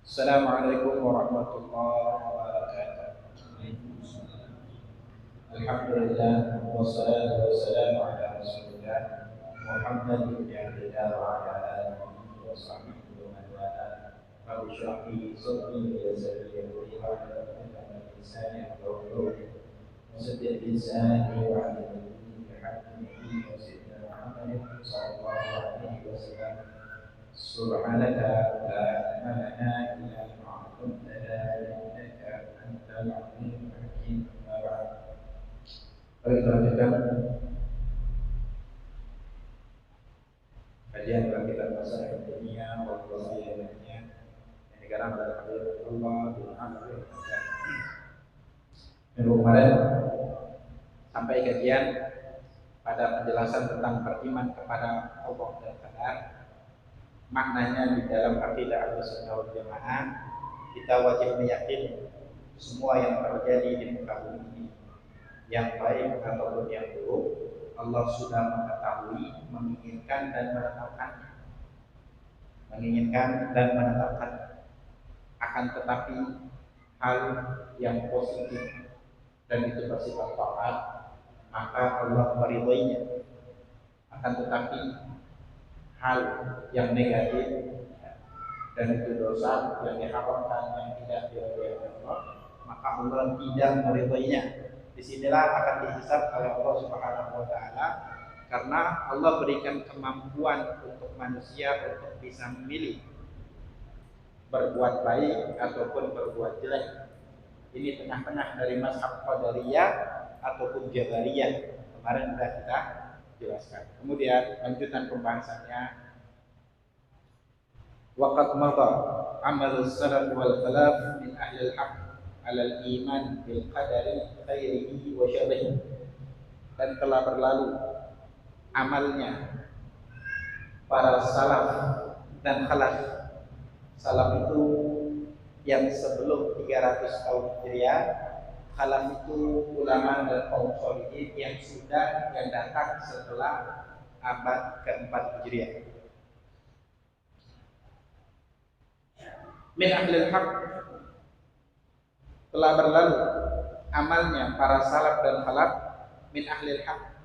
Assalamualaikum warahmatullahi wabarakatuh. Alhamdulillah wassalatu wassalamu ala Rasulillah Muhammad bin Abdillah wa ala alihi wa sahbihi wa man wala. Rabbi shrah li sadri wa yassir li amri wahlul 'uqdatam min lisani yafqahu qawli. Wasaddiq lisani wa 'allimni bi haqqi wa sayyidina Muhammadin sallallahu alaihi wasallam. Subhanaka la ilma lana illa ma 'allamtana innaka antal 'alimul hakim. Mari kita lanjutkan kajian dalam kitab Masail Dunia wal Wasiyah yang dikarang oleh Habib Allah bin Amr. Minggu kemarin sampai kajian pada penjelasan tentang beriman kepada Allah dan Qadar. Maknanya di dalam akidah Ahlussunnah wal Jamaah, kita wajib meyakini semua yang terjadi di muka bumi ini, yang baik ataupun yang buruk, Allah sudah mengetahui, menginginkan dan menetapkannya. Akan tetapi hal yang positif dan itu bersifat taat, maka Allah meridhoinya. Akan tetapi hal yang negatif dan itu dosa yang diharamkan, yang tidak diridhoi Allah, maka Allah tidak meridhoinya. Disinilah akan dihisab oleh Allah Subhanahu wa Ta'ala, karena Allah berikan kemampuan untuk manusia untuk bisa memilih berbuat baik ataupun berbuat jelek. Ini tengah-tengah dari mazhab Qadariyah ataupun Jabariyah. Kemarin sudah kita jelaskan. Kemudian lanjutan pembahasannya, waqad madha amal salaf wal khalaf min ahli al-haq ala al-iman bil qadari khairihi wa syarrihi. Dan telah berlalu amalnya para salaf dan khalaf. Salaf itu yang sebelum 300 tahun Hijriah, khalaf itu ulama dan kaum sholihin yang datang setelah abad ke-4 Hijriah. Min ahlil haq, telah berlalu amalnya para salaf dan khalaf, min ahlil haq,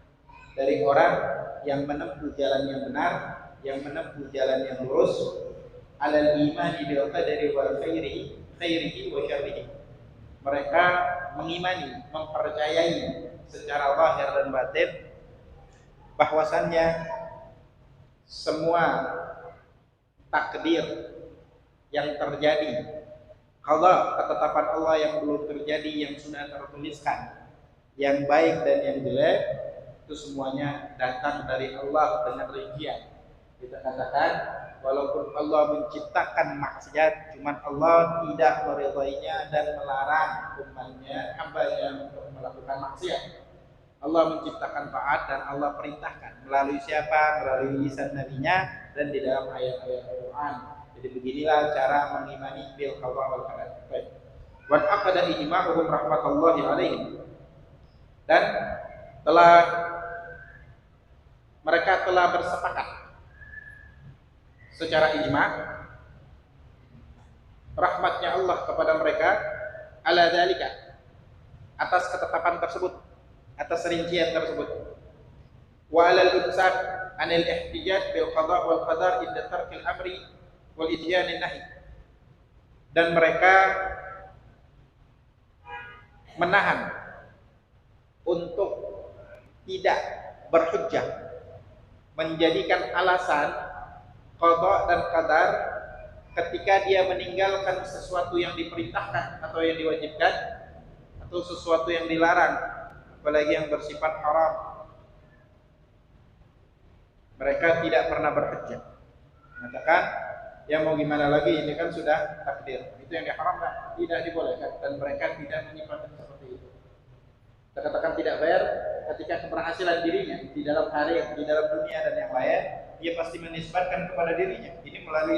dari orang yang menempuh jalan yang benar, yang menempuh jalan yang lurus, alal imani bil qadari wal khairihi wa syarrihi. Mereka mengimani, mempercayai secara zahir dan batin bahwasannya semua takdir yang terjadi, qada, ketetapan Allah yang belum terjadi, yang sudah tertuliskan, yang baik dan yang jelek, itu semuanya datang dari Allah dengan rincian. Kita katakan walaupun Allah menciptakan maksiat, cuman Allah tidak meridainya dan melarang umatnya, hambanya untuk melakukan maksiat. Allah menciptakan taat dan Allah perintahkan melalui siapa? Melalui lisan nabinya dan di dalam ayat-ayat Al-Quran. Jadi beginilah cara mengimani bil qada wal qadar. Baik. Wa aqada ijma'uhum rahmatullahi alaihim. Dan mereka telah bersepakat secara ijma' rahmatnya Allah kepada mereka ala dzalika, atas ketetapan tersebut, atas rincian tersebut. Wa alal imsak anil ihtijaj bil qada wal qadar inda tarkil amri wal ityanin nahi. Dan mereka menahan untuk tidak berhujjah, menjadikan alasan qada dan qadar ketika dia meninggalkan sesuatu yang diperintahkan atau yang diwajibkan atau sesuatu yang dilarang, apalagi yang bersifat haram. Mereka tidak pernah berhujjah, mengatakan ya mau gimana lagi, ini kan sudah takdir, itu yang diharamkan, tidak dibolehkan. Dan mereka tidak menyimpulkan seperti itu. Kita katakan tidak fair ketika keberhasilan dirinya di dalam karir, di dalam dunia dan yang lain, dia pasti menisbatkan kepada dirinya. Ini melalui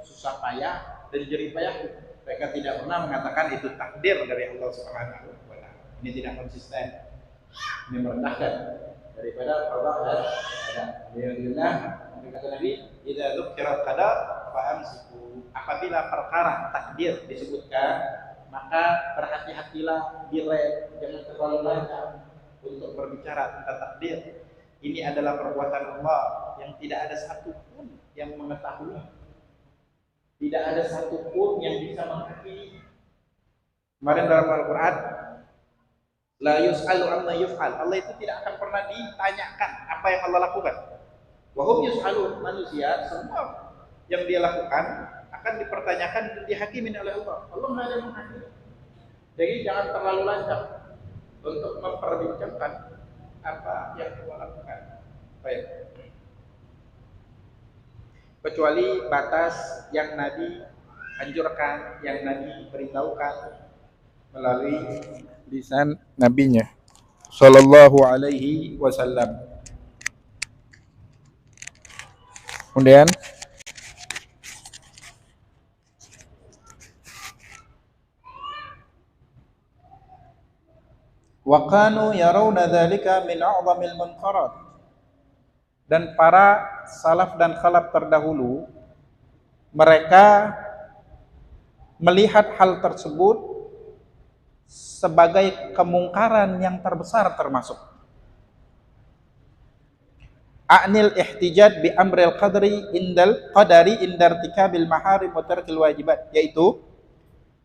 susah payah dan jerih payah. Mereka tidak pernah mengatakan itu takdir dari Allah Subhanahu wa Ta'ala. Ini tidak konsisten. Ini merendahkan daripada Allah dan Alhamdulillah Kata Nabi, idza dzukira qada fa amsiku. Apabila perkara takdir disebutkan, maka berhati-hatilah, direm, jangan terlalu lancar untuk berbicara tentang takdir. Ini adalah perbuatan Allah yang tidak ada satupun yang mengetahui, tidak ada satupun yang bisa menghakimi. Kemarin dalam Al-Quran, la yus'alu amma yuf'al. Allah itu tidak akan pernah ditanyakan apa yang Allah lakukan. Wa hum yus'alun, manusia semua yang dia lakukan akan dipertanyakan dan dihakimin oleh Allah. Allah tidak ada yang menghakimi. Jadi jangan terlalu lancar untuk memperbincangkan apa yang Allah lakukan. Baik. Kecuali batas yang Nabi anjurkan, yang Nabi beritahukan melalui lisan nabinya sallallahu alaihi wasallam. Kemudian wa kanu yarawna dzalika min a'zamil munkarat, dan para salaf dan khalaf terdahulu mereka melihat hal tersebut sebagai kemungkaran yang terbesar termasuk. A'nil ihtijaj bi amril qadri indal qadari indartikabil maharim wa tarkil wajibat, yaitu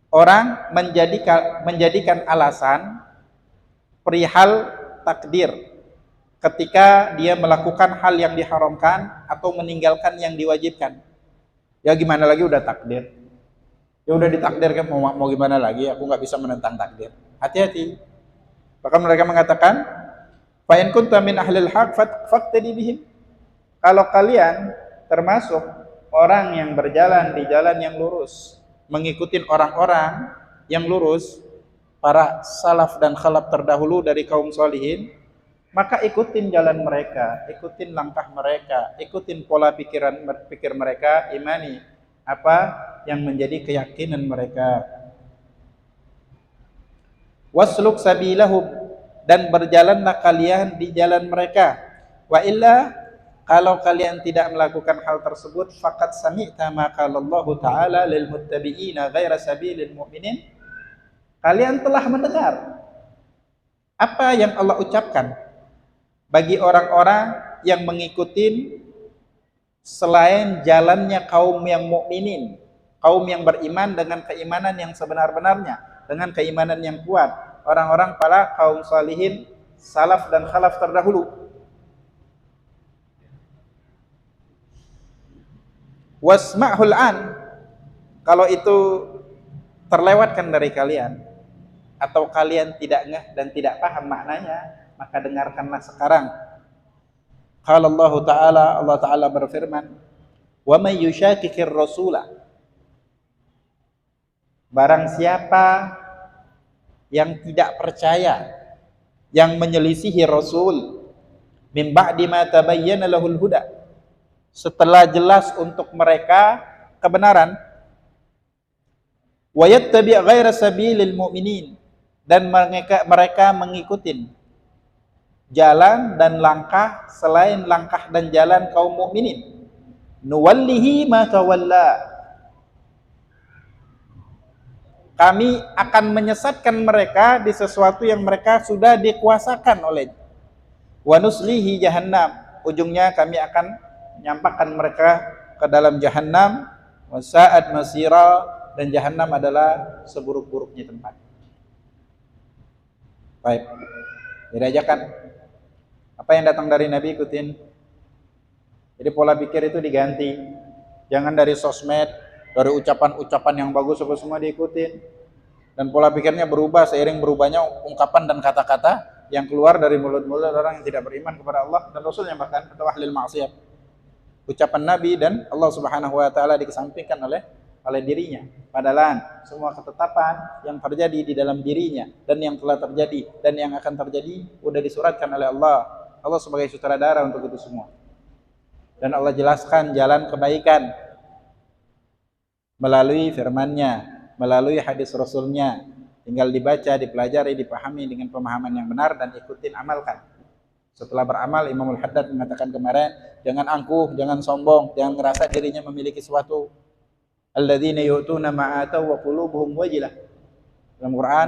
orang menjadikan alasan perihal takdir ketika dia melakukan hal yang diharamkan atau meninggalkan yang diwajibkan. Ya gimana lagi, udah takdir. Ya udah ditakdirkan, mau gimana lagi, aku nggak bisa menentang takdir. Hati-hati. Bahkan mereka mengatakan, fa in kunta min ahlil haq faqtadi bihim. Kalau kalian termasuk orang yang berjalan di jalan yang lurus, mengikuti orang-orang yang lurus, para salaf dan khalaf terdahulu dari kaum solihin, maka ikutin jalan mereka, ikutin langkah mereka, ikutin pola pikir mereka, imani apa yang menjadi keyakinan mereka. Wasluk sabilahum, dan berjalanlah kalian di jalan mereka. Wa illa, kalau kalian tidak melakukan hal tersebut, faqad sami'ta ma qala Allah Ta'ala lil muttabi'ina ghaira sabilil mu'minin. Kalian telah mendengar apa yang Allah ucapkan bagi orang-orang yang mengikuti selain jalannya kaum yang mukminin, kaum yang beriman dengan keimanan yang sebenar-benarnya, dengan keimanan yang kuat, orang-orang para kaum salihin, salaf dan khalaf terdahulu. Wasma'hul an, kalau itu terlewatkan dari kalian atau kalian tidak ngeh dan tidak paham maknanya, maka dengarkanlah sekarang. Qala Allah Ta'ala berfirman, wa may yushaqiqir rasula, barang siapa yang tidak percaya, yang menyelisihi Rasul, min ba'di ma tabayyana lahul huda, setelah jelas untuk mereka kebenaran, wa yattabi' ghaira sabilil mu'minin, dan mereka mengikuti jalan dan langkah selain langkah dan jalan kaum mukminin, nuwallihi ma tawalla, kami akan menyesatkan mereka di sesuatu yang mereka sudah dikuasakan olehnya. Wa nuslihi jahannam, ujungnya kami akan menyampaikan mereka ke dalam jahannam. Wa sa'at masira, dan jahannam adalah seburuk-buruknya tempat. Baik, dirajakan apa yang datang dari Nabi ikutin. Jadi pola pikir itu diganti. Jangan dari sosmed, dari ucapan-ucapan yang bagus semua diikutin. Dan pola pikirnya berubah seiring berubahnya ungkapan dan kata-kata yang keluar dari mulut-mulut orang yang tidak beriman kepada Allah dan Rasulnya, bahkan atau ahlil maksiat. Ucapan Nabi dan Allah Subhanahu wa Ta'ala dikesampingkan oleh dirinya. Padahal semua ketetapan yang terjadi di dalam dirinya dan yang telah terjadi dan yang akan terjadi sudah disuratkan oleh Allah. Allah sebagai sutradara untuk itu semua. Dan Allah jelaskan jalan kebaikan melalui firman-Nya, melalui hadis Rasul-Nya. Tinggal dibaca, dipelajari, dipahami dengan pemahaman yang benar dan ikutin, amalkan. Setelah beramal, Imam Al-Haddad mengatakan kemarin, jangan angkuh, jangan sombong, jangan merasa dirinya memiliki sesuatu. Alladzina yu'tuna ma ataw wa qulubuhum wajilah. Dalam Quran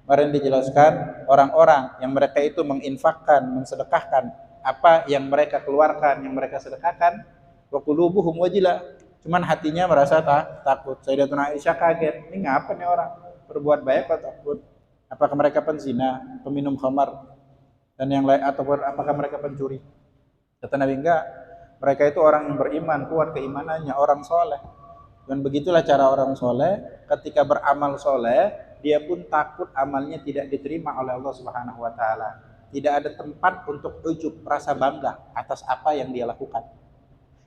kemarin dijelaskan orang-orang yang mereka itu menginfakkan, mensedekahkan apa yang mereka keluarkan, yang mereka sedekahkan, wa qulubuhum wajilah. Cuman hatinya merasa takut. Sayyidatuna Aisyah kaget, ini ngapa nih orang berbuat baik kok takut? Apakah mereka penzina, peminum khamar dan yang lain, ataupun apakah mereka pencuri? Kata Nabi, enggak. Mereka itu orang yang beriman, kuat keimanannya, orang soleh. Dan begitulah cara orang soleh, ketika beramal soleh, dia pun takut amalnya tidak diterima oleh Allah Subhanahu wa Ta'ala. Tidak ada tempat untuk ujub, rasa bangga atas apa yang dia lakukan.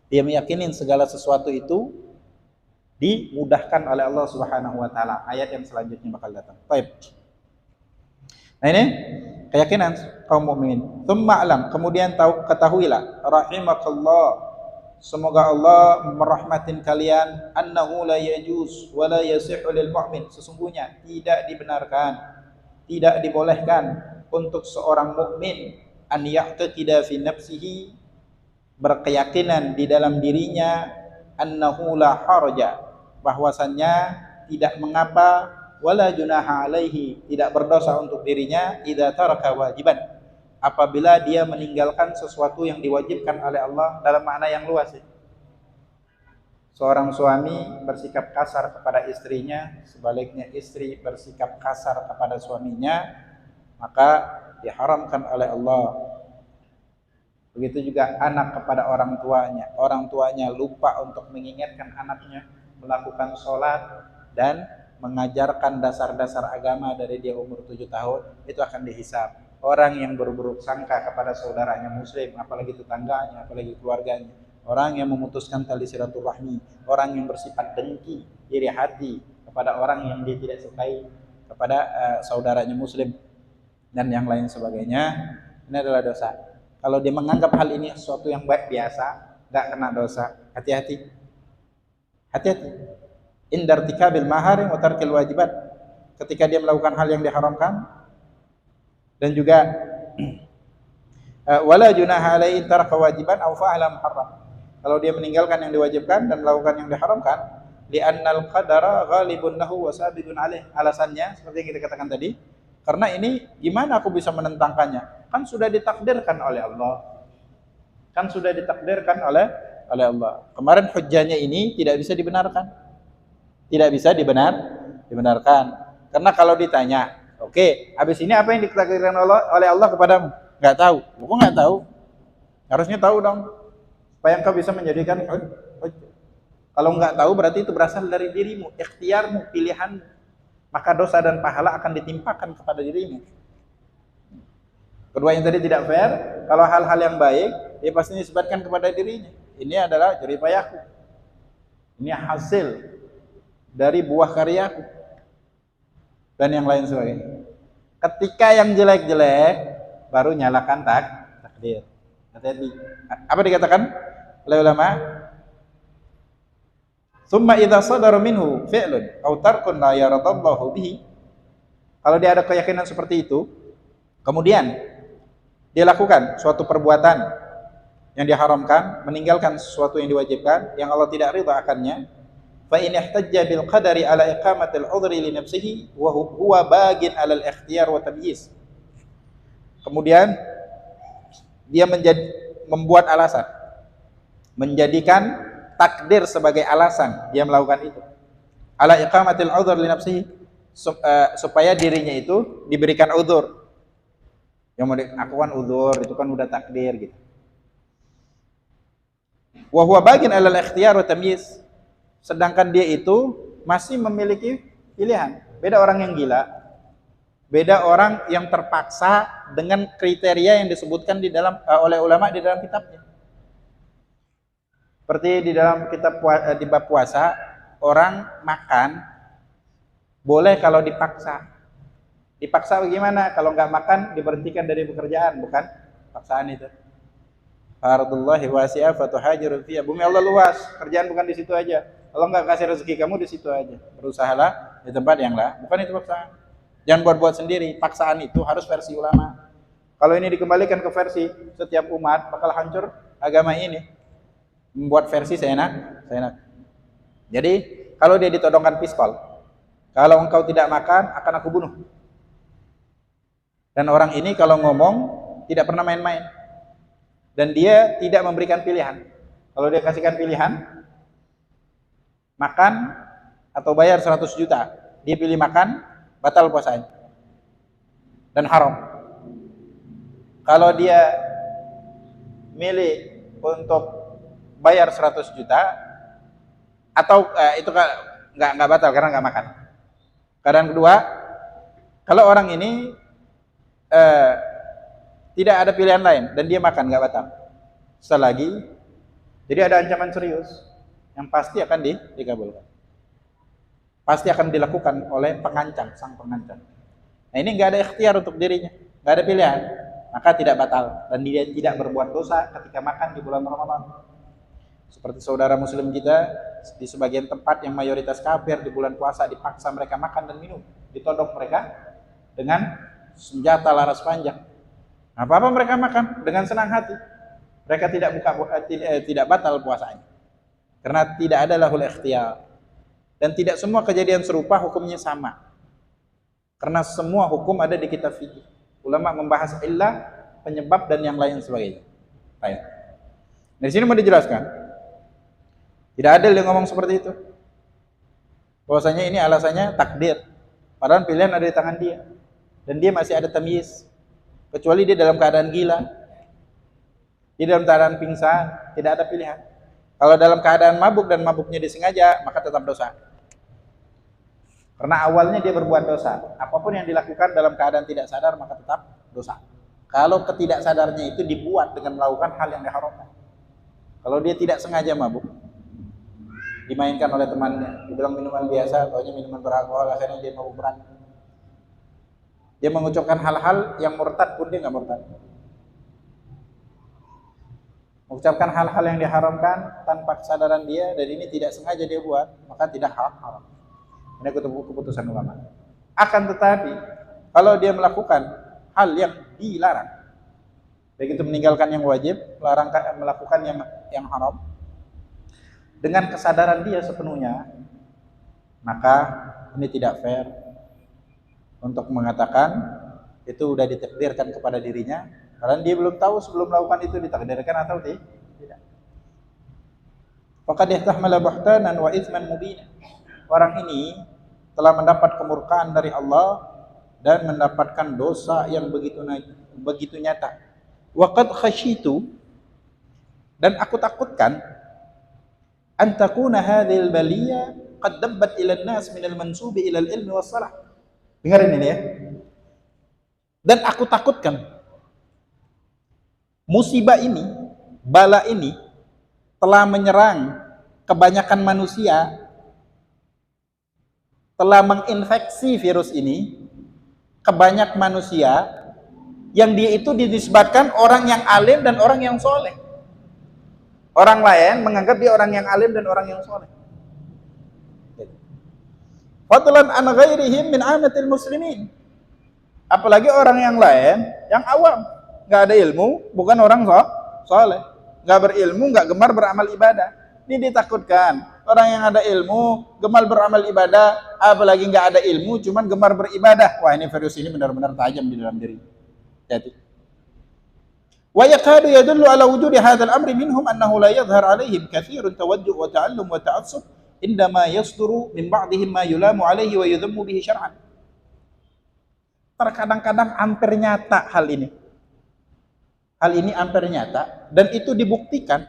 Dia meyakini segala sesuatu itu dimudahkan oleh Allah Subhanahu wa Ta'ala. Ayat yang selanjutnya bakal datang. Baik. Nah ini keyakinan kaum mukminin. Tsumma alam, kemudian ketahuilah, rahimakallah, semoga Allah merahmatin kalian, annahu la yajuz wa la yasihhu lil mu'min, sesungguhnya tidak dibenarkan, tidak dibolehkan untuk seorang mukmin an ya'taqida fi nafsihi, berkeyakinan di dalam dirinya, annahu la haraja, bahwasannya tidak mengapa, wala junaha alaihi, tidak berdosa untuk dirinya, idza taraka wajiban, apabila dia meninggalkan sesuatu yang diwajibkan oleh Allah, dalam makna yang luas. Seorang suami bersikap kasar kepada istrinya, sebaliknya istri bersikap kasar kepada suaminya, maka diharamkan oleh Allah. Begitu juga anak kepada orang tuanya lupa untuk mengingatkan anaknya melakukan sholat dan mengajarkan dasar-dasar agama dari dia umur 7 tahun, itu akan dihisab. Orang yang berburuk sangka kepada saudaranya muslim, apalagi tetangganya, apalagi keluarganya, orang yang memutuskan tali silaturahmi, orang yang bersifat dengki, iri hati kepada orang yang dia tidak sukai, kepada saudaranya muslim dan yang lain sebagainya, ini adalah dosa. Kalau dia menganggap hal ini sesuatu yang baik biasa, nggak kena dosa. Hati-hati, hati-hati. Indartikabil maharim wa tarkil wajibat, ketika dia melakukan hal yang diharamkan, dan juga wala junaha alaihi taraka wajiban aw fa'ala muharram, kalau dia meninggalkan yang diwajibkan dan melakukan yang diharamkan, li'annal qadara ghalibun lahu wa sabiqun alaih, alasannya seperti yang kita katakan tadi, karena ini gimana aku bisa menentangkannya, kan sudah ditakdirkan oleh Allah, kan sudah ditakdirkan oleh Allah. Kemarin hujjahnya ini tidak bisa dibenarkan, tidak bisa dibenarkan, karena kalau ditanya, oke, habis ini apa yang ditakdirkan oleh Allah kepadamu? Nggak tahu. Kok nggak tahu? Harusnya tahu dong, supaya engkau bisa menjadikan hujjah. Kalau nggak tahu berarti itu berasal dari dirimu, ikhtiarmu, pilihanmu, maka dosa dan pahala akan ditimpakan kepada dirimu. Kedua yang tadi tidak fair. Kalau hal-hal yang baik, dia pasti disebutkan kepada dirinya. Ini adalah jeripayahku, ini hasil dari buah karyaku, dan yang lain sebagainya. Ketika yang jelek-jelek baru nyalakan takdir. Hati-hati. Apa dikatakan oleh ulama? Tsumma idza sadara minhu fi'lun aw tarkun la yaradallahu bihi. Kalau dia ada keyakinan seperti itu, kemudian dia lakukan suatu perbuatan yang diharamkan, meninggalkan sesuatu yang diwajibkan, yang Allah tidak ridha akannya, fa in ihtajja bil qadari ala iqamatil udhri li nafsihi wa huwa bagin ala al ikhtiyar wa tamyiz. Kemudian dia membuat alasan, menjadikan takdir sebagai alasan dia melakukan itu, ala iqamatil udhri li nafsihi, supaya dirinya itu diberikan udzur. Yang mau dilakukan udzur itu kan udah takdir gitu. Wa huwa bagin ala al ikhtiyar wa tamyiz, sedangkan dia itu masih memiliki pilihan. Beda orang yang gila, beda orang yang terpaksa dengan kriteria yang disebutkan di dalam oleh ulama di dalam kitabnya. Seperti di dalam kitab di bab puasa, orang makan boleh kalau dipaksa. Dipaksa bagaimana? Kalau nggak makan diberhentikan dari pekerjaan, bukan paksaan itu. Ardullahi wasi'ah fatuhajiru fiha. Bumi Allah luas, kerjaan bukan di situ aja. Kalau nggak kasih rezeki kamu di situ aja. Berusahalah di tempat yang lah, bukan itu paksaan. Jangan buat-buat sendiri. Paksaan itu harus versi ulama. Kalau ini dikembalikan ke versi setiap umat, bakal hancur agama ini. Membuat versi seenak. Jadi, kalau dia ditodongkan pistol, kalau engkau tidak makan, akan aku bunuh. Dan orang ini kalau ngomong, tidak pernah main-main. Dan dia tidak memberikan pilihan. Kalau dia kasihkan pilihan, makan atau bayar 100 juta, dia pilih makan, batal puasanya. Dan haram. Kalau dia milih untuk bayar 100 juta, atau itu nggak batal karena nggak makan. Keadaan kedua, kalau orang ini tidak ada pilihan lain dan dia makan, nggak batal. Selagi, jadi ada ancaman serius yang pasti akan dikabulkan. Pasti akan dilakukan oleh pengancam, sang pengancam. Nah ini nggak ada ikhtiar untuk dirinya, nggak ada pilihan, maka tidak batal dan dia tidak berbuat dosa ketika makan di bulan Ramadan. Seperti saudara muslim kita di sebagian tempat yang mayoritas kafir, di bulan puasa dipaksa mereka makan dan minum, ditodong mereka dengan senjata laras panjang. Apa-apa mereka makan dengan senang hati. Mereka tidak batal puasanya. Karena tidak ada lahul ikhtiyar. Dan tidak semua kejadian serupa hukumnya sama. Karena semua hukum ada di kitab fikih. Ulama membahas illah, penyebab dan yang lain sebagainya. Baik. Dari sini mau dijelaskan. Tidak adil dia ngomong seperti itu. Bahwasanya ini alasannya takdir. Padahal pilihan ada di tangan dia. Dan dia masih ada tamyiz. Kecuali dia dalam keadaan gila. Dia dalam keadaan pingsan, tidak ada pilihan. Kalau dalam keadaan mabuk dan mabuknya disengaja, maka tetap dosa. Karena awalnya dia berbuat dosa. Apapun yang dilakukan dalam keadaan tidak sadar, maka tetap dosa. Kalau ketidaksadarnya itu dibuat dengan melakukan hal yang diharamkan. Kalau dia tidak sengaja mabuk, dimainkan oleh temannya, dibilang minuman biasa, taunya minuman beralkohol, akhirnya dia mabuk berat. Dia mengucapkan hal-hal yang murtad pun dia nggak murtad. Mengucapkan hal-hal yang diharamkan tanpa kesadaran dia, dan ini tidak sengaja dia buat, maka tidak haram. Ini keputusan ulama. Akan tetapi, kalau dia melakukan hal yang dilarang, baik itu meninggalkan yang wajib, melakukan yang haram, dengan kesadaran dia sepenuhnya, maka ini tidak fair untuk mengatakan itu sudah ditakdirkan kepada dirinya, karena dia belum tahu sebelum melakukan itu ditakdirkan atau tidak. Faqad ihtamala buhtanan wa itsman mubina. Orang ini telah mendapat kemurkaan dari Allah dan mendapatkan dosa yang begitu nyata. Wa qad khasyitu, dan aku takutkan, an takuna hadhil baliyah qad dabbat ila an-nas min al-mansubi ila al-ilmi was-salah. Dengarin ini ya. Dan aku takutkan musibah ini, bala ini telah menyerang kebanyakan manusia, telah menginfeksi virus ini ke banyak manusia yang dia itu dinisbatkan orang yang alim dan orang yang soleh. Orang lain menganggap dia orang yang alim dan orang yang soleh. Fadlan an ghairihim min amatil muslimin. Apalagi orang yang lain yang awam, nggak ada ilmu, bukan orang soleh, nggak berilmu, nggak gemar beramal ibadah. Ini ditakutkan. Orang yang ada ilmu, gemar beramal ibadah, apalagi nggak ada ilmu, cuman gemar beribadah. Wah, ini virus ini benar-benar tajam di dalam diri. Jadi, wa yakadu yadullu ala wujudi hadzal amri minhum annahu la yadhhar alaihim katsirun tawajjuh wa ta'allum wa ta'assub indama yasduru min ba'dihim ma yulamu alaihi wa yudhammu bihi syar'an. Terkadang-kadang hampir nyata hal ini. Hal ini hampir nyata dan itu dibuktikan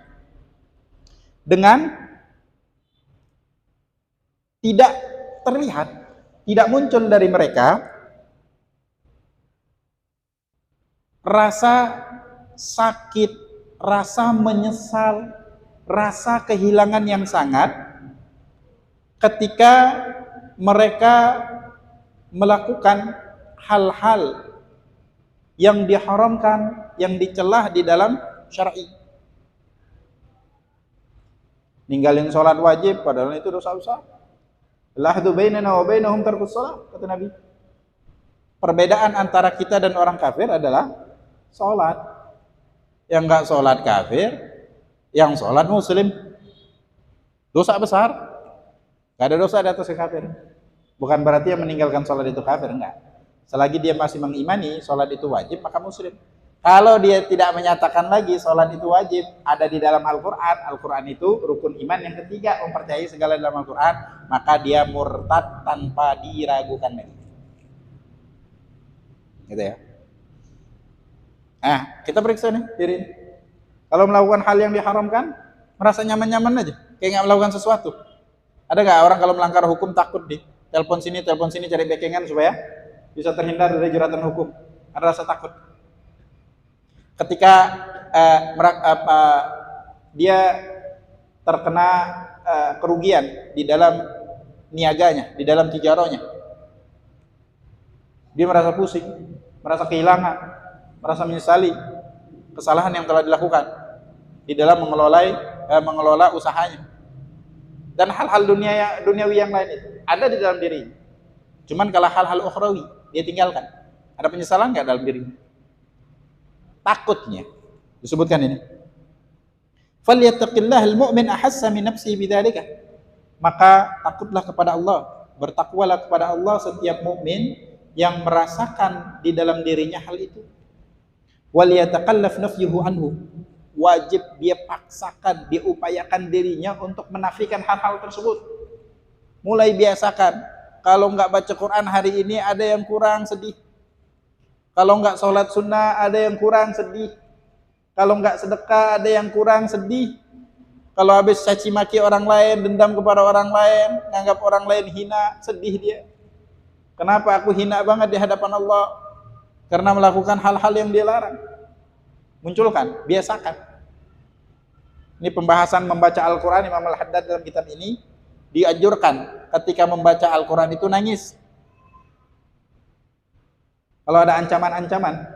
dengan tidak terlihat, tidak muncul dari mereka rasa sakit, rasa menyesal, rasa kehilangan yang sangat ketika mereka melakukan hal-hal yang diharamkan, yang dicelah di dalam syar'i. Ninggalin sholat wajib padahal itu dosa besar. Lahdu bainana wa bainahum tarkus shalah, kata Nabi. Perbedaan antara kita dan orang kafir adalah sholat. Yang nggak sholat kafir, yang sholat muslim. Dosa besar. Nggak ada dosa di atas kafir. Bukan berarti yang meninggalkan sholat itu kafir, enggak. Selagi dia masih mengimani sholat itu wajib, maka muslim. Kalau dia tidak menyatakan lagi sholat itu wajib, ada di dalam Al-Quran. Al-Quran itu rukun iman yang ketiga, mempercayai segala dalam Al-Quran, maka dia murtad tanpa diragukan lagi. Gitu ya. Nah, kita periksa nih diri. Kalau melakukan hal yang diharamkan, merasa nyaman-nyaman aja, kayak nggak melakukan sesuatu. Ada nggak orang kalau melanggar hukum takut di telepon sini cari backingan supaya bisa terhindar dari jeratan hukum? Ada rasa takut. Ketika dia terkena kerugian di dalam niaganya, di dalam tijarohnya, dia merasa pusing, merasa kehilangan, merasa menyesali kesalahan yang telah dilakukan di dalam mengelola usahanya. Dan hal-hal duniawi yang lain itu ada di dalam diri. Cuman kalau hal-hal ukhrawi dia tinggalkan, ada penyesalan nggak dalam dirinya? Takutnya disebutkan ini. Falyattaqillahal mu'min ahassa min nafsihi bidzalika. Maka takutlah kepada Allah, bertakwalah kepada Allah setiap mukmin yang merasakan di dalam dirinya hal itu. Wal yataqallaf nafyuhu anhu. Wajib dia paksakan, dia upayakan dirinya untuk menafikan hal-hal tersebut. Mulai biasakan, kalau nggak baca Quran hari ini ada yang kurang, sedih. Kalau nggak sholat sunnah ada yang kurang, sedih. Kalau nggak sedekah ada yang kurang, sedih. Kalau habis caci maki orang lain, dendam kepada orang lain, nganggap orang lain hina, sedih dia. Kenapa aku hina banget di hadapan Allah? Karena melakukan hal-hal yang dia larang. Munculkan, biasakan. Ini pembahasan membaca Al-Quran. Imam Al-Haddad dalam kitab ini dianjurkan ketika membaca Al-Quran itu nangis. Kalau ada ancaman-ancaman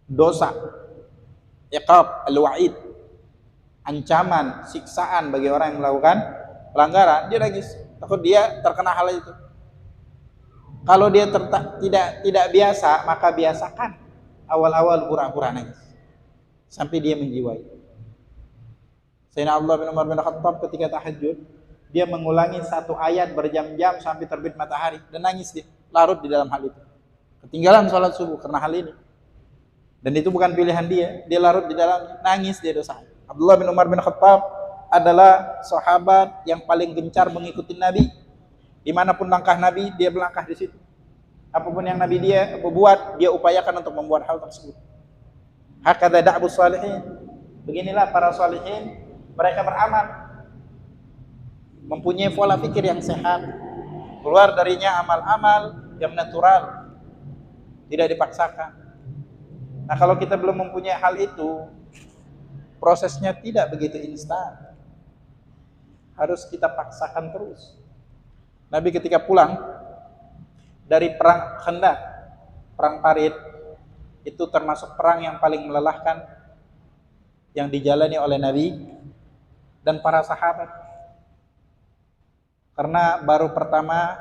dosa, iqab, al-wa'id, ancaman, siksaan bagi orang yang melakukan pelanggaran, dia nangis. Takut dia terkena hal itu. Kalau dia tidak biasa, maka biasakan awal-awal pura-pura nangis sampai dia menjiwai. Sayyidina Abdullah bin Umar bin Khattab ketika tahajud, dia mengulangi satu ayat berjam-jam sampai terbit matahari dan nangis dia, larut di dalam hal itu. Ketinggalan sholat subuh karena hal ini. Dan itu bukan pilihan dia larut di dalam, nangis dia dosa. Abdullah bin Umar bin Khattab adalah sahabat yang paling gencar mengikuti Nabi. Dimanapun langkah Nabi, dia melangkah di situ. Apapun yang Nabi dia buat, dia upayakan untuk membuat hal tersebut. Hakadha da'bus salihin. Beginilah para salihin, mereka beramal, mempunyai pola pikir yang sehat, keluar darinya amal-amal yang natural, tidak dipaksakan. Nah, kalau kita belum mempunyai hal itu, prosesnya tidak begitu instan, harus kita paksakan terus. Nabi ketika pulang dari perang Khandaq, perang Parit, itu termasuk perang yang paling melelahkan yang dijalani oleh Nabi dan para sahabat. Karena baru pertama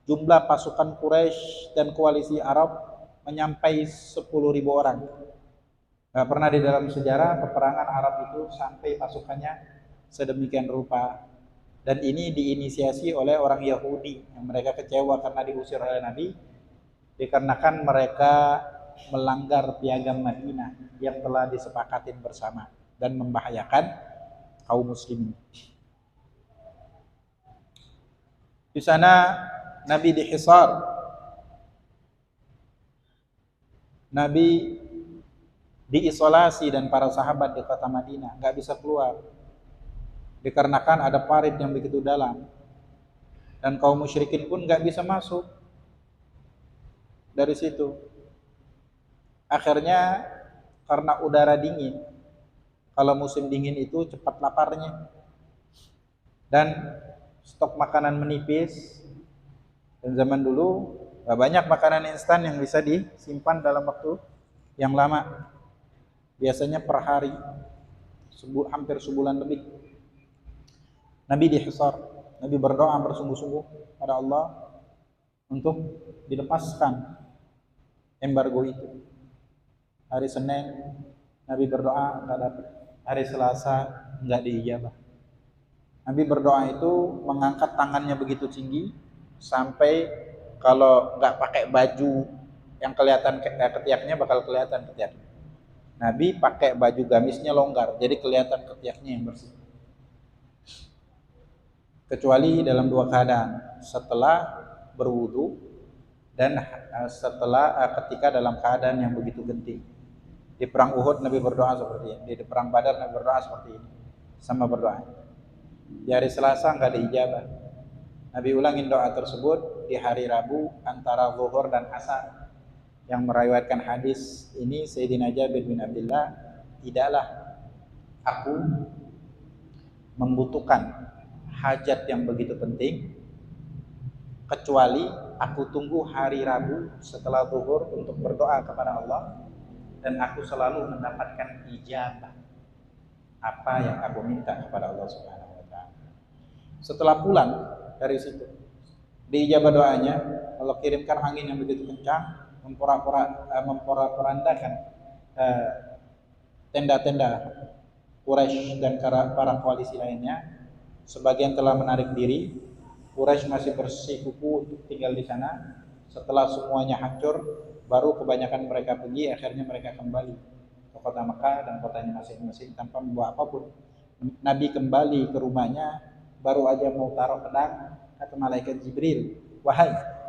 jumlah pasukan Quraisy dan koalisi Arab menyampai 10.000 orang. Gak pernah di dalam sejarah peperangan Arab itu sampai pasukannya sedemikian rupa. Dan ini diinisiasi oleh orang Yahudi yang mereka kecewa karena diusir oleh Nabi, dikarenakan mereka melanggar piagam Madinah yang telah disepakatin bersama dan membahayakan kaum muslimin. Di sana Nabi dihisar. Nabi diisolasi dan para sahabat di kota Madinah nggak bisa keluar dikarenakan ada parit yang begitu dalam, dan kaum musyrikin pun nggak bisa masuk dari situ. Akhirnya karena udara dingin, kalau musim dingin itu cepat laparnya dan stok makanan menipis, dan zaman dulu gak banyak makanan instan yang bisa disimpan dalam waktu yang lama, biasanya per hari, hampir sebulan lebih. Nabi dihisar, Nabi berdoa bersungguh-sungguh pada Allah untuk dilepaskan embargo itu. Hari Senin Nabi berdoa nggak dapat. Hari Selasa nggak diijabah. Nabi berdoa itu mengangkat tangannya begitu tinggi sampai kalau nggak pakai baju yang kelihatan ketiaknya bakal kelihatan ketiaknya. Nabi pakai baju gamisnya longgar, jadi kelihatan ketiaknya yang bersih. Kecuali dalam dua keadaan, setelah berwudu dan setelah ketika dalam keadaan yang begitu genting. Di perang Uhud Nabi berdoa seperti ini, di perang Badar Nabi berdoa seperti ini, sama berdoa. Di hari Selasa nggak diijabah. Nabi ulangin doa tersebut di hari Rabu antara zuhur dan asar. Yang meriwayatkan hadis ini Sayyidina Jabir bin Abdullah, tidaklah aku membutuhkan hajat yang begitu penting kecuali aku tunggu hari Rabu setelah zuhur untuk berdoa kepada Allah dan aku selalu mendapatkan ijabah apa yang aku minta kepada Allah Subhanahu wa taala. Setelah pulang dari situ, diijabah doanya, Allah kirimkan angin yang begitu kencang memporak-porandakan tenda-tenda Quraisy dan para koalisi lainnya. Sebagian telah menarik diri, Quraisy masih bersikukuh untuk tinggal di sana. Setelah semuanya hancur, baru kebanyakan mereka pergi, akhirnya mereka kembali ke kota Mekah dan kotanya masing-masing tanpa membawa apapun. Nabi kembali ke rumahnya, baru aja mau taruh pedang, kata malaikat Jibril, wahai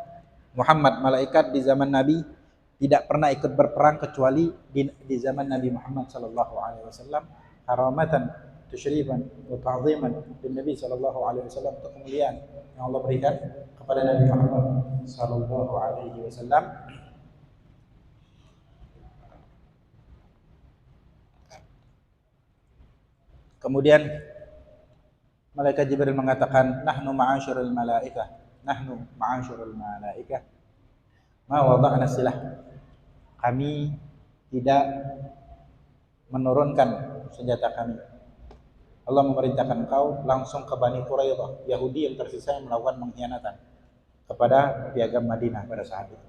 Muhammad, malaikat di zaman Nabi tidak pernah ikut berperang kecuali di zaman Nabi Muhammad sallallahu alaihi wasallam, karamatan, tasyrifan wa ta'ziman bin Nabi sallallahu alaihi wasallam, untuk kemuliaan yang Allah berikan kepada Nabi Muhammad sallallahu alaihi wasallam. Kemudian malaikat Jibril mengatakan, nahnu ma'asyirul malaikah ma wada'na silah. Kami tidak menurunkan senjata kami. Allah memerintahkan engkau langsung ke Bani Quraidah, Yahudi yang tersisa yang melakukan pengkhianatan kepada piagam Madinah pada saat itu.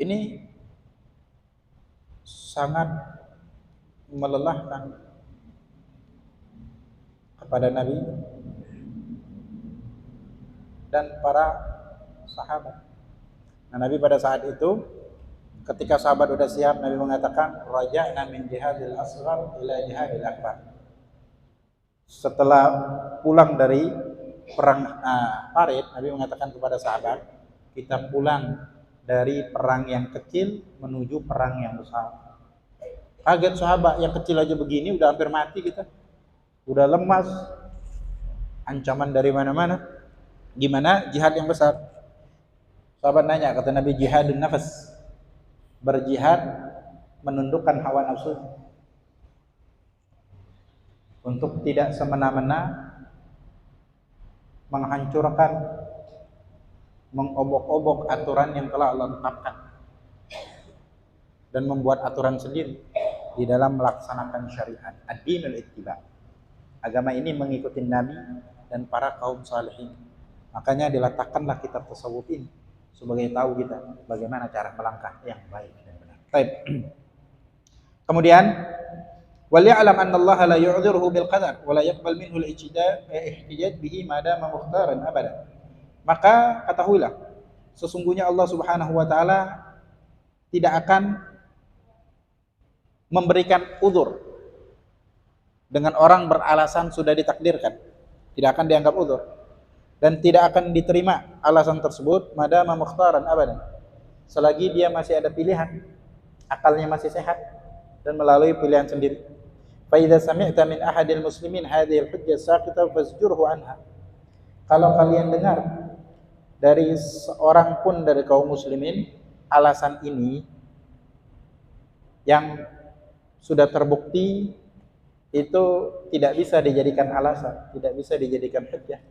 Ini sangat melelahkan kepada Nabi dan para sahabat. Nah, Nabi pada saat itu ketika sahabat sudah siap, Nabi mengatakan raja'na min jihadil asghar ila jihadil akbar. Setelah pulang dari perang Parit, Nabi mengatakan kepada sahabat, kita pulang dari perang yang kecil menuju perang yang besar. Kaget sahabat, yang kecil aja begini udah hampir mati kita, udah lemas, ancaman dari mana-mana, gimana jihad yang besar? Sahabat nanya, kata Nabi, jihadun nafas, berjihad menundukkan hawa nafsu untuk tidak semena-mena menghancurkan, mengobok-obok aturan yang telah Allah tetapkan dan membuat aturan sendiri di dalam melaksanakan syariat. Ad-dinul ittiba. Agama ini mengikuti Nabi dan para kaum salihin. Makanya diletakkanlah kitab tasawuf ini sebagai tahu kita bagaimana cara melangkah yang baik dan benar. Baik. Kemudian wal ya'lam anna Allah la yu'dhiruhu bil qadar wa la yaqbal minhu al-ihtijaj bihi ma dama mukhtaran abada. Maka ketahuilah sesungguhnya Allah Subhanahu wa taala tidak akan memberikan udzur dengan orang beralasan sudah ditakdirkan, tidak akan dianggap udzur dan tidak akan diterima alasan tersebut madama mukhtaran abadan, selagi dia masih ada pilihan, akalnya masih sehat dan melalui pilihan sendiri. Fa idza sami'ta min ahadil muslimin hadhihi al-hujjah saqita fasjurhu anha. Kalau kalian dengar dari seorang pun dari kaum muslimin alasan ini yang sudah terbukti itu tidak bisa dijadikan alasan, tidak bisa dijadikan hujjah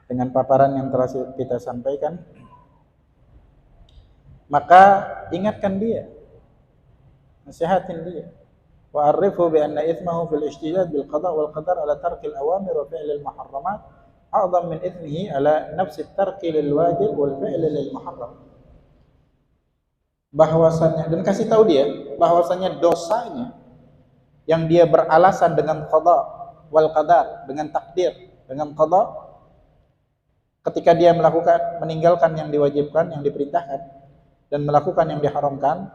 dengan paparan yang telah kita sampaikan, maka ingatkan dia, nasihatin dia, wa arifhu bi anna ithmahu fil ijtihad bil qada wal qadar ala tarkil awamir wa fi'lil muharramat a'zam min ithmihi ala nafsi tarki lil wajib wal fi'li lil muharram. bahwasannya, dan kasih tahu dia bahwasannya dosanya yang dia beralasan dengan qada wal qadar, dengan takdir, dengan qada, ketika dia meninggalkan yang diwajibkan, yang diperintahkan, dan melakukan yang diharamkan,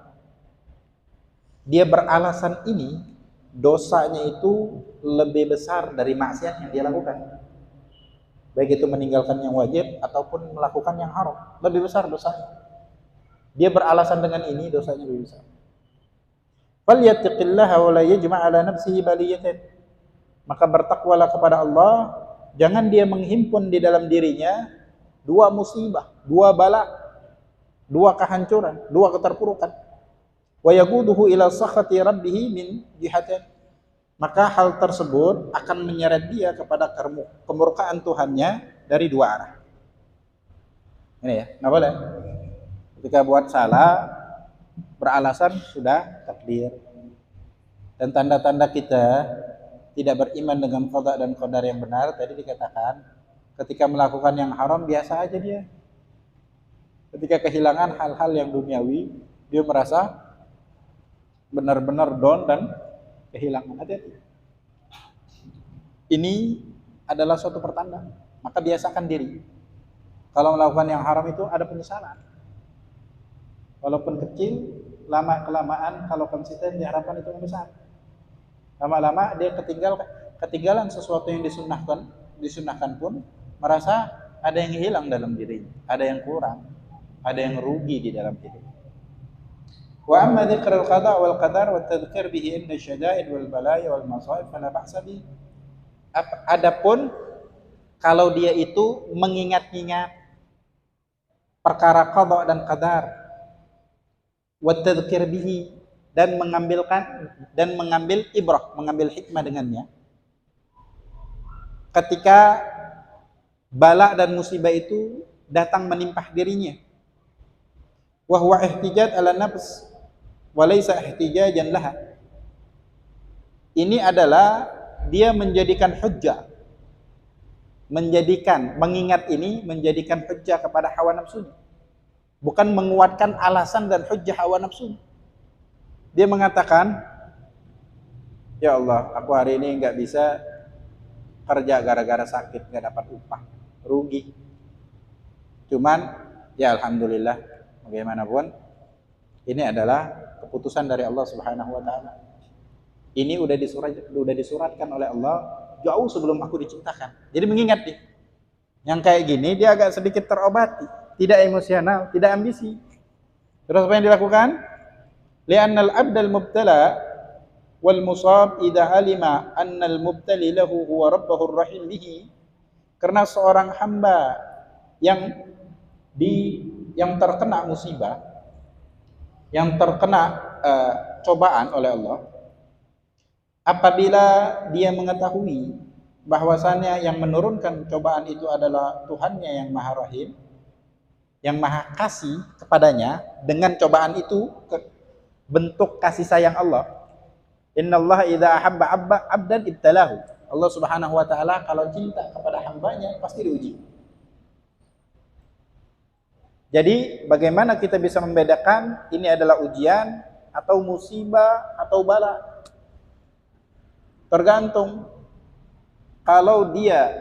dia beralasan ini dosanya itu lebih besar dari maksiat yang dia lakukan, baik itu meninggalkan yang wajib ataupun melakukan yang haram, lebih besar dosanya. Dia beralasan dengan ini dosanya lebih besar. Falyattaqillaha wa la yajma' ala nafsihi baliyatan. Maka bertakwalah kepada Allah, jangan dia menghimpun di dalam dirinya dua musibah, dua bala, dua kehancuran, dua keterpurukan. Wa yaquduhu ila sakhati rabbih min jihatin. Maka hal tersebut akan menyeret dia kepada kemurkaan Tuhannya dari dua arah. Ini ya, nggak boleh. Ketika buat salah, beralasan sudah takdir. Dan tanda-tanda kita tidak beriman dengan qada dan qadar yang benar, tadi dikatakan, ketika melakukan yang haram, biasa aja dia. Ketika kehilangan hal-hal yang duniawi, dia merasa benar-benar down dan kehilangan. Hati-hati. Ini adalah suatu pertanda. Maka biasakan diri. Kalau melakukan yang haram itu ada penyesalan. Walaupun kecil, lama-kelamaan kalau konsisten diharapkan itu yang besar. Lama-lama dia ketinggalan sesuatu yang disunahkan pun merasa ada yang hilang dalam dirinya, ada yang kurang, ada yang rugi di dalam diri. Wa amma dzikrul qada wal qadar wa tadhkir bihi inna syada'id wal balaya wal masaib fala ba'sa bi. Adapun kalau dia itu mengingat-ingat perkara qada dan qadar, wa tadhkir bihi, dan mengambil ibrah, mengambil hikmah dengannya. Ketika bala dan musibah itu datang menimpah dirinya, wa huwa ihtijaj ala nafs wa laysa ihtijajan laha. Ini adalah dia menjadikan hujjah, mengingat ini menjadikan hujjah kepada hawa nafsunya, bukan menguatkan alasan dan hujjah hawa nafsu. Dia mengatakan, ya Allah, aku hari ini nggak bisa kerja gara-gara sakit, nggak dapat upah, rugi. Cuman, ya alhamdulillah, bagaimanapun, ini adalah keputusan dari Allah Subhanahu Wa Taala. Ini udah disuratkan oleh Allah jauh sebelum aku diciptakan. Jadi mengingat nih, yang kayak gini dia agak sedikit terobati. Tidak emosional, tidak ambisi. Terus apa yang dilakukan? Li'annal abdal mubtala wal musab idza alima annal mubtali lahu huwa rabbahur rahim bihi. Karena seorang hamba yang terkena musibah, yang terkena cobaan oleh Allah, apabila dia mengetahui bahwasannya yang menurunkan cobaan itu adalah Tuhannya yang Maha Rahim, yang Maha Kasih kepadanya, dengan cobaan itu bentuk kasih sayang Allah. Innallaha idza ahabba abdan ibtalahu. Allah Subhanahu wa taala kalau cinta kepada hambanya pasti diuji. Jadi bagaimana kita bisa membedakan ini adalah ujian atau musibah atau bala? Tergantung. Kalau dia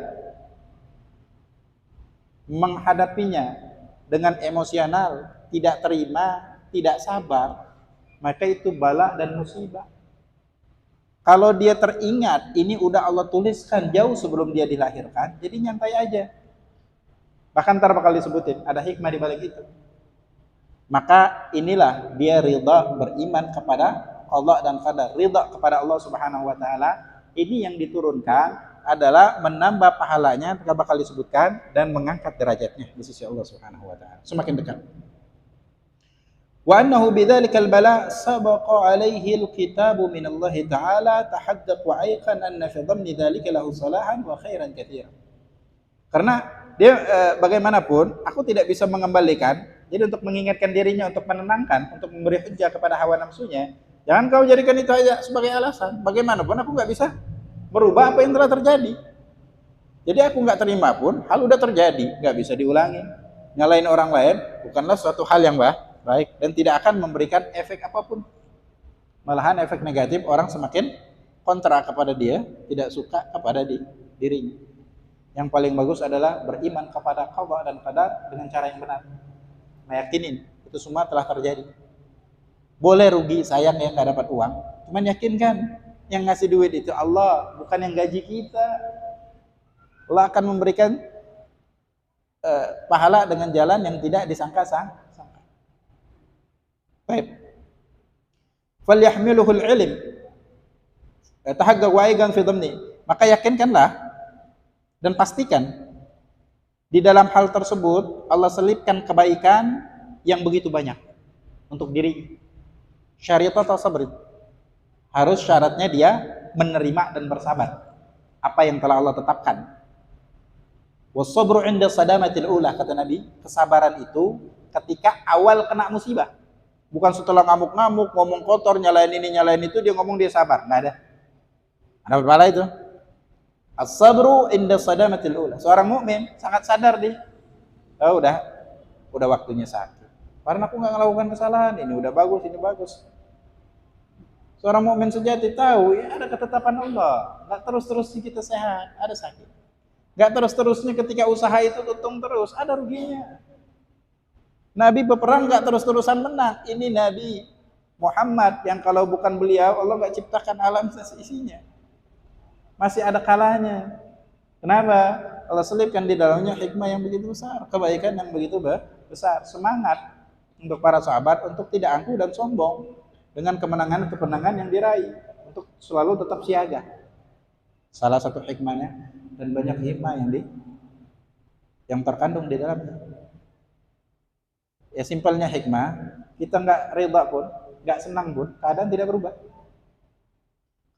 menghadapinya dengan emosional, tidak terima, tidak sabar, maka itu bala dan musibah. Kalau dia teringat, ini udah Allah tuliskan jauh sebelum dia dilahirkan, jadi nyantai aja. Bahkan ntar bakal disebutin, ada hikmah di balik itu. Maka inilah dia ridha, beriman kepada Allah dan qadar, ridha kepada Allah Subhanahu wa taala. Ini yang diturunkan adalah menambah pahalanya, bakal disebutkan, dan mengangkat derajatnya di sisi Allah Subhanahu wa taala. Semakin dekat. Wa annahu bidzalikal bala sabaqa alaihi alkitabu min Allah taala tahaddaq wa aiqan anna fi dhamni dzalika lahu salahan wa khairan katsiran. Karena dia bagaimanapun aku tidak bisa mengembalikan, jadi untuk mengingatkan dirinya, untuk menenangkan, untuk memberi hujjah kepada hawa nafsunya, jangan kau jadikan itu aja sebagai alasan. Bagaimanapun aku nggak bisa merubah apa yang telah terjadi. Jadi aku nggak terima pun, hal udah terjadi, nggak bisa diulangi. Nyalain orang lain bukanlah suatu hal yang baik dan tidak akan memberikan efek apapun. Malahan efek negatif, orang semakin kontra kepada dia, tidak suka kepada dirinya. Yang paling bagus adalah beriman kepada qada dan qadar dengan cara yang benar. Meyakinin itu semua telah terjadi. Boleh rugi, sayang ya nggak dapat uang, cuman yakinkan yang ngasih duit itu Allah, bukan yang gaji kita. Allah akan memberikan pahala dengan jalan yang tidak disangka-sangka. Baik. Falyahmiluhul ilm tahaqqaq wa aigan fi dhamni, maka yakinkanlah dan pastikan di dalam hal tersebut Allah selipkan kebaikan yang begitu banyak untuk diri. Syariat atau sabr, harus syaratnya dia menerima dan bersabar apa yang telah Allah tetapkan. Was-sabru 'inda sadamatil ula, kata Nabi, kesabaran itu ketika awal kena musibah. Bukan setelah ngamuk-ngamuk, ngomong kotor, nyalain ini, nyalain itu, dia ngomong dia sabar. Nggak ada. Ada pahala itu. As-sabru inda sadamatil ula. Seorang mukmin sangat sadar dia. Oh, udah waktunya sakit. Karena aku nggak melakukan kesalahan, ini udah bagus, ini bagus. Seorang mukmin sejati tahu ya ada ketetapan Allah. Nggak terus-terusnya kita sehat, ada sakit. Nggak terus-terusnya ketika usaha itu untung terus, ada ruginya. Nabi berperang nggak terus-terusan menang. Ini Nabi Muhammad yang kalau bukan beliau Allah nggak ciptakan alam seisinya. Masih ada kalanya. Kenapa? Allah selipkan di dalamnya hikmah yang begitu besar, kebaikan yang begitu besar. Semangat untuk para sahabat untuk tidak angkuh dan sombong dengan kemenangan-kemenangan yang diraih, untuk selalu tetap siaga. Salah satu hikmahnya, dan banyak hikmah yang terkandung di dalamnya. Ya simpelnya hikmah, kita nggak reda pun, nggak senang pun, keadaan tidak berubah.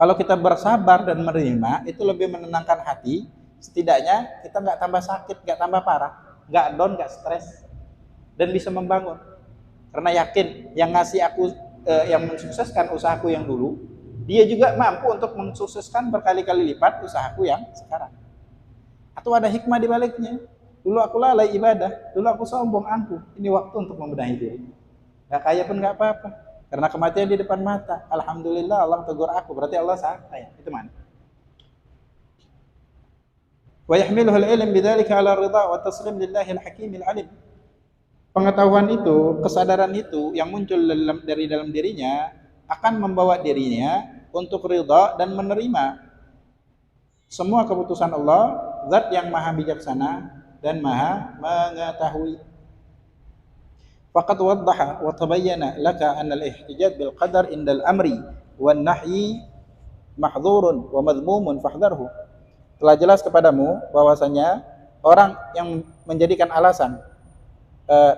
Kalau kita bersabar dan menerima, itu lebih menenangkan hati. Setidaknya kita nggak tambah sakit, nggak tambah parah, nggak down, nggak stres, dan bisa membangun. Karena yakin yang ngasih aku, yang mensukseskan usahaku yang dulu, dia juga mampu untuk mensukseskan berkali-kali lipat usahaku yang sekarang. Atau ada hikmah di baliknya. Dulu aku lalai ibadah, dulu aku sombong, angkuh. Ini waktu untuk membenahi diri. Gak kaya pun gak apa-apa, karena kematian di depan mata. Alhamdulillah Allah tegur aku, berarti Allah sayang. Itu mana? Wa yahmiluhu al-ilm bidzalika 'ala ridha wa taslim lillahil hakimil 'alim. Pengetahuan itu, kesadaran itu yang muncul dari dalam dirinya akan membawa dirinya untuk ridha dan menerima semua keputusan Allah, Zat yang maha bijaksana dan maha mengetahui. Faqad waddaha wa tabayyana laka anna al-ihtijaj bil qadar indal amri wan nahyi mahdhurun wa madhmumun fahdharhu. Telah jelas kepadamu bahwasanya orang yang menjadikan alasan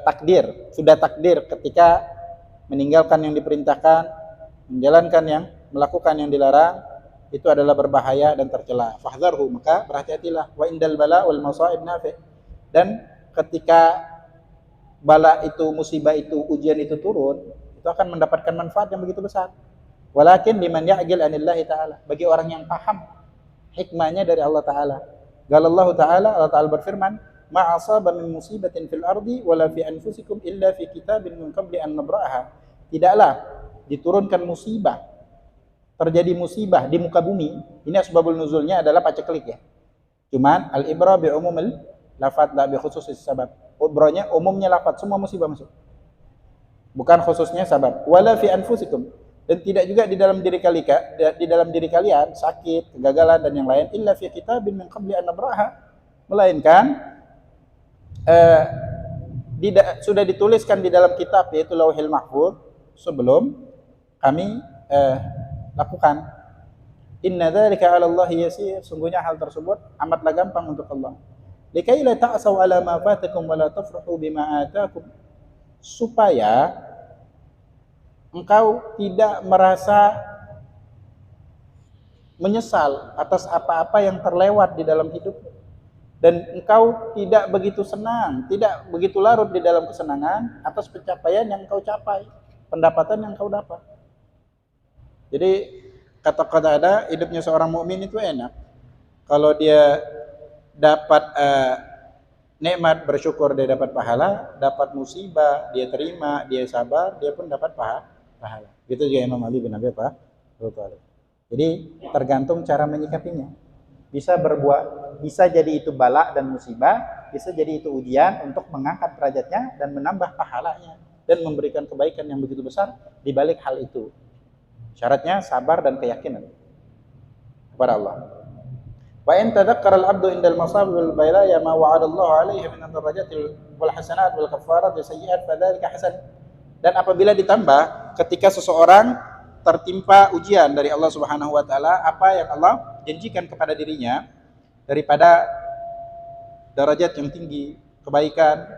takdir, sudah takdir ketika meninggalkan yang diperintahkan, menjalankan yang melakukan yang dilarang, itu adalah berbahaya dan tercela. Fahdharhu, maka berhati-hatilah. Wa indal bala wal masaib nafi'. Dan ketika bala itu, musibah itu, ujian itu turun, itu akan mendapatkan manfaat yang begitu besar. Walakin liman ya'jil anillahi ta'ala, bagi orang yang paham hikmahnya dari Allah Ta'ala. Galallahu Ta'ala, Allah Ta'ala berfirman, ma asaba min musibatin fil ardi wala fi anfusikum illa fi kitabin min qabli an nabra'aha. Tidaklah diturunkan musibah, terjadi musibah di muka bumi. Ini asbabul nuzulnya adalah paceklik ya. Cuman al-ibra bi umumil lafaz la bi khususis sabab. Ibranya umumnya lafaz, semua musibah masuk. Bukan khususnya sabab. Wala fi anfusikum, dan tidak juga di dalam diri kalian sakit, kegagalan dan yang lain, illa fi kitabin min qabli an nabra'aha, melainkan sudah dituliskan di dalam kitab, yaitu Lauhil Mahfuz, sebelum kami lakukan. Inna dzalika 'ala Allah yasir, sungguhnya hal tersebut amatlah gampang untuk Allah. Likai la ta'saw 'ala ma fatakum wa la tafrahu bima atakum, supaya engkau tidak merasa menyesal atas apa-apa yang terlewat di dalam hidup, dan engkau tidak begitu senang, tidak begitu larut di dalam kesenangan atas pencapaian yang engkau capai, pendapatan yang engkau dapat. Jadi kata-kata ada, hidupnya seorang mukmin itu enak kalau dia dapat nikmat bersyukur dia dapat pahala, dapat musibah dia terima, dia sabar, dia pun dapat pahala. Gitu juga Imam Ali bin Abi Thalib. Jadi tergantung cara menyikapinya. Bisa jadi itu bala dan musibah, bisa jadi itu ujian untuk mengangkat derajatnya dan menambah pahalanya dan memberikan kebaikan yang begitu besar di balik hal itu. Syaratnya sabar dan keyakinan kepada Allah. Wa in tadhakkara al-'abdu indal masab wal balaya ma wa'ada Allah 'alaihi min ad-darajatil wal hasanat wal kaffarat wa sayyi'at fadzalika hasan. Dan apabila ditambah ketika seseorang tertimpa ujian dari Allah Subhanahu wa taala, apa yang Allah janjikan kepada dirinya daripada derajat yang tinggi, kebaikan,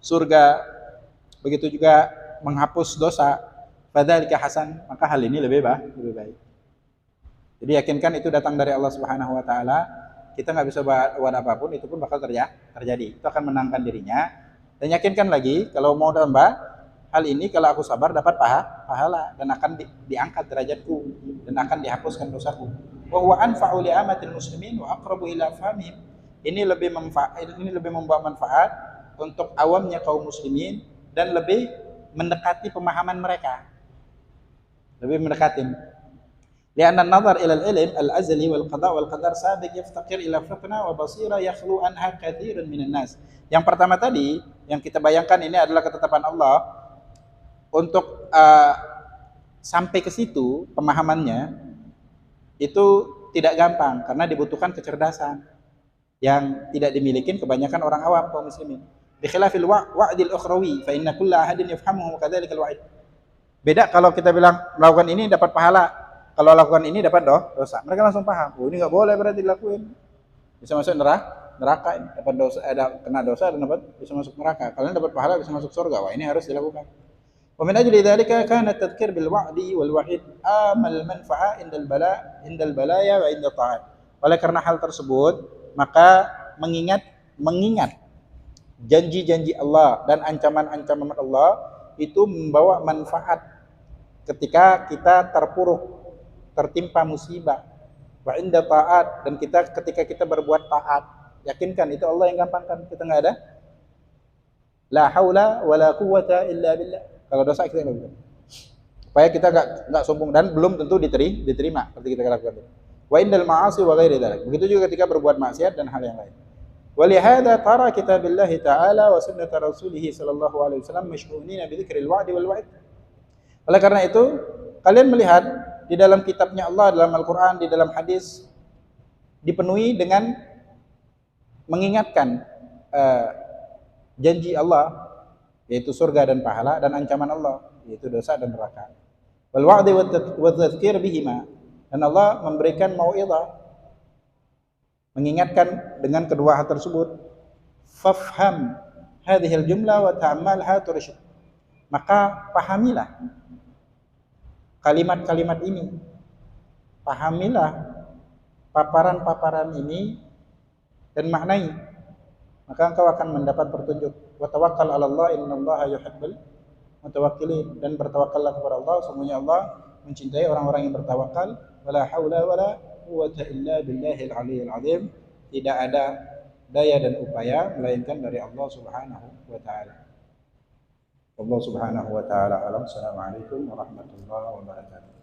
surga, begitu juga menghapus dosa, fadzalika hasan, maka hal ini lebih baik. Jadi yakinkan itu datang dari Allah Subhanahu wa taala. Kita nggak bisa buat apapun, itu pun bakal terjadi. Itu akan menangkan dirinya. Dan yakinkan lagi kalau mau tambah hal ini, kalau aku sabar dapat pahala dan akan diangkat derajatku dan akan dihapuskan dosaku. Wa huwa anfa'u li amatil muslimin wa aqrabu ila fahmihim. Ini lebih membawa manfaat untuk awamnya kaum muslimin dan lebih mendekati pemahaman mereka. Lebih mendekatin. Lianna an-nazar ila al-ilm al-azli wal qada' wal qadar sabiq yaftaqir ila fitna wa basira yakhlu anha katsirun minan nas. Yang pertama tadi yang kita bayangkan ini adalah ketetapan Allah. Untuk sampai ke situ pemahamannya itu tidak gampang karena dibutuhkan kecerdasan yang tidak dimiliki kebanyakan orang awam kaum muslimin. Bi khilafil wa'dil ukhrawi fa inna kulla ahadin yafhamuhu kadzalikal wa'id. Beda kalau kita bilang melakukan ini dapat pahala, kalau lakukan ini dapat dosa. Mereka langsung paham. Oh, ini enggak boleh berarti dilakuin. Bisa masuk neraka ini. Dapat dosa, kena dosa dan bisa masuk neraka. Kalian dapat pahala bisa masuk surga. Wah, ini harus dilakukan. Wa min ajli dzalika kana at-tadhkir bil wa'di wal wa'id amal manfa'a indal balaya wa inda ta'at. Oleh karena hal tersebut, maka mengingat janji-janji Allah dan ancaman-ancaman Allah itu membawa manfaat ketika kita tertimpa musibah, wa inda ta'at, dan ketika kita berbuat taat. Yakinkan itu Allah yang gampangkan, kita enggak ada la haula wala quwwata illa billah. Kalau dosa kita enggak bisa. Supaya kita enggak sombong dan belum tentu diterima seperti kita lakukan. Wa indal ma'asi wa ghairi dzalik. Begitu juga ketika berbuat maksiat dan hal yang lain. Wa li hadza tara kitabillahi ta'ala wa sunnat rasulih sallallahu alaihi wasallam mashhunina bi dzikril wa'di wal wa'id. Oleh karena itu, kalian melihat di dalam kitabnya Allah, dalam Al-Qur'an, di dalam hadis dipenuhi dengan mengingatkan janji Allah, yaitu surga dan pahala, dan ancaman Allah, yaitu dosa dan neraka. Wal wa'di wa tadhkir bihima, dan Allah memberikan mau'izah, mengingatkan dengan kedua hal tersebut. Fafham hadhil jumlah wa ta'ammalha tursyid. Maka pahamilah kalimat-kalimat ini, pahamilah paparan-paparan ini dan maknai, maka engkau akan mendapat petunjuk. Wa tawakkal 'ala Allah innallaha yuhibbul mutawakkilin, dan bertawakallah kepada Allah, sesungguhnya Allah mencintai orang-orang yang bertawakal. Wala haula wala quwwata illa billahil aliyyil azim. Tidak ada daya dan upaya melainkan dari Allah Subhanahu wa taala. Allah Subhanahu wa taala alam. Assalamualaikum warahmatullahi wabarakatuh.